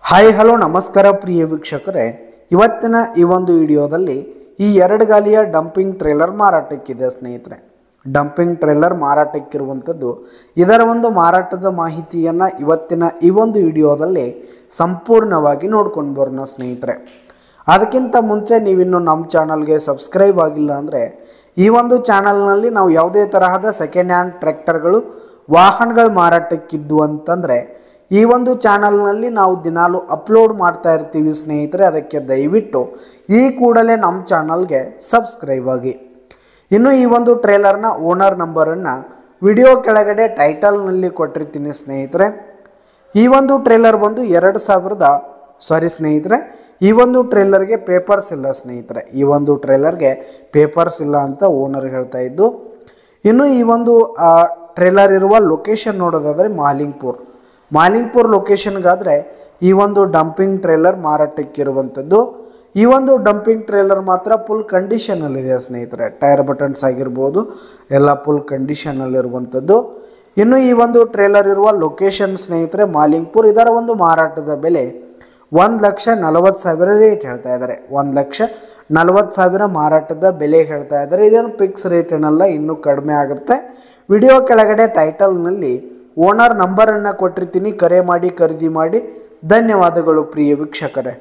Hi hello ನಮಸ್ಕಾರ ಪ್ರಿಯ ವೀಕ್ಷಕರೇ, ಇವತ್ತಿನ ಈ ಒಂದು ವಿಡಿಯೋದಲ್ಲಿ ಈ ಎರಡು ಗಾಲಿಯ ಡಂಪಿಂಗ್ ಟ್ರೇಲರ್ ಮಾರಾಟಕ್ಕಿದೆ ಸ್ನೇಹಿತರೆ. ಡಂಪಿಂಗ್ ಟ್ರೇಲರ್ ಮಾರಾಟಕ್ಕಿರುವಂಥದ್ದು, ಇದರ ಒಂದು ಮಾರಾಟದ ಮಾಹಿತಿಯನ್ನು ಇವತ್ತಿನ ಈ ಒಂದು ವಿಡಿಯೋದಲ್ಲಿ ಸಂಪೂರ್ಣವಾಗಿ ನೋಡ್ಕೊಂಡು ಬರೋಣ ಸ್ನೇಹಿತರೆ. ಅದಕ್ಕಿಂತ ಮುಂಚೆ ನೀವಿನ್ನು ನಮ್ಮ ಚಾನಲ್ಗೆ ಸಬ್ಸ್ಕ್ರೈಬ್ ಆಗಿಲ್ಲ ಅಂದರೆ ಈ ಒಂದು ಚಾನಲ್ನಲ್ಲಿ ನಾವು ಯಾವುದೇ ತರಹದ ಸೆಕೆಂಡ್ ಹ್ಯಾಂಡ್ ಟ್ರ್ಯಾಕ್ಟರ್ಗಳು ವಾಹನಗಳು ಮಾರಾಟಕ್ಕಿದ್ದು ಅಂತಂದರೆ ಈ ಒಂದು ಚಾನಲ್ನಲ್ಲಿ ನಾವು ದಿನಾಲು ಅಪ್ಲೋಡ್ ಮಾಡ್ತಾ ಇರ್ತೀವಿ ಸ್ನೇಹಿತರೆ. ಅದಕ್ಕೆ ದಯವಿಟ್ಟು ಈ ಕೂಡಲೇ ನಮ್ಮ ಚಾನಲ್ಗೆ ಸಬ್ಸ್ಕ್ರೈಬ್ ಆಗಿ. ಇನ್ನು ಈ ಒಂದು ಟ್ರೇಲರ್ನ ಓನರ್ ನಂಬರನ್ನು ವಿಡಿಯೋ ಕೆಳಗಡೆ ಟೈಟಲ್ನಲ್ಲಿ ಕೊಟ್ಟಿರ್ತೀನಿ ಸ್ನೇಹಿತರೆ. ಈ ಒಂದು ಟ್ರೇಲರ್ ಬಂದು ಈ ಒಂದು ಟ್ರೇಲರ್ಗೆ ಪೇಪರ್ಸ್ ಇಲ್ಲ ಸ್ನೇಹಿತರೆ. ಈ ಒಂದು ಟ್ರೇಲರ್ಗೆ ಪೇಪರ್ಸ್ ಇಲ್ಲ ಅಂತ ಓನರ್ ಹೇಳ್ತಾ ಇದ್ದು. ಇನ್ನು ಈ ಒಂದು ಟ್ರೇಲರ್ ಇರುವ ಲೊಕೇಶನ್ ನೋಡೋದಾದರೆ ಮಾಲಿಂಗ್ಪುರ್ ಲೊಕೇಶನ್ಗಾದರೆ ಈ ಒಂದು ಡಂಪಿಂಗ್ ಟ್ರೇಲರ್ ಮಾರಾಟಕ್ಕಿರುವಂಥದ್ದು. ಈ ಒಂದು ಡಂಪಿಂಗ್ ಟ್ರೇಲರ್ ಮಾತ್ರ ಫುಲ್ ಕಂಡೀಷನಲ್ಲಿದೆ ಸ್ನೇಹಿತರೆ. ಟೈರ್ ಬಟನ್ಸ್ ಆಗಿರ್ಬೋದು ಎಲ್ಲ ಫುಲ್ ಕಂಡೀಷನಲ್ಲಿರುವಂಥದ್ದು. ಇನ್ನು ಈ ಒಂದು ಟ್ರೇಲರ್ ಇರುವ ಲೊಕೇಶನ್ ಸ್ನೇಹಿತರೆ ಮಾಲಿಂಗ್ಪುರ್. ಇದರ ಒಂದು ಮಾರಾಟದ ಬೆಲೆ 1,40,000 ರೇಟ್ ಹೇಳ್ತಾ ಇದ್ದಾರೆ. 1,40,000 ಮಾರಾಟದ ಬೆಲೆ ಹೇಳ್ತಾ ಇದ್ದಾರೆ. ಇದೇನು ಫಿಕ್ಸ್ ರೇಟ್ ಏನಲ್ಲ, ಇನ್ನೂ ಕಡಿಮೆ ಆಗುತ್ತೆ. ವಿಡಿಯೋ ಕೆಳಗಡೆ ಟೈಟಲ್ನಲ್ಲಿ ಓನರ್ ನಂಬರನ್ನು ಕೊಟ್ಟಿರ್ತೀನಿ, ಕರೆ ಮಾಡಿ ಖರೀದಿ ಮಾಡಿ. ಧನ್ಯವಾದಗಳು ಪ್ರಿಯ ವೀಕ್ಷಕರೇ.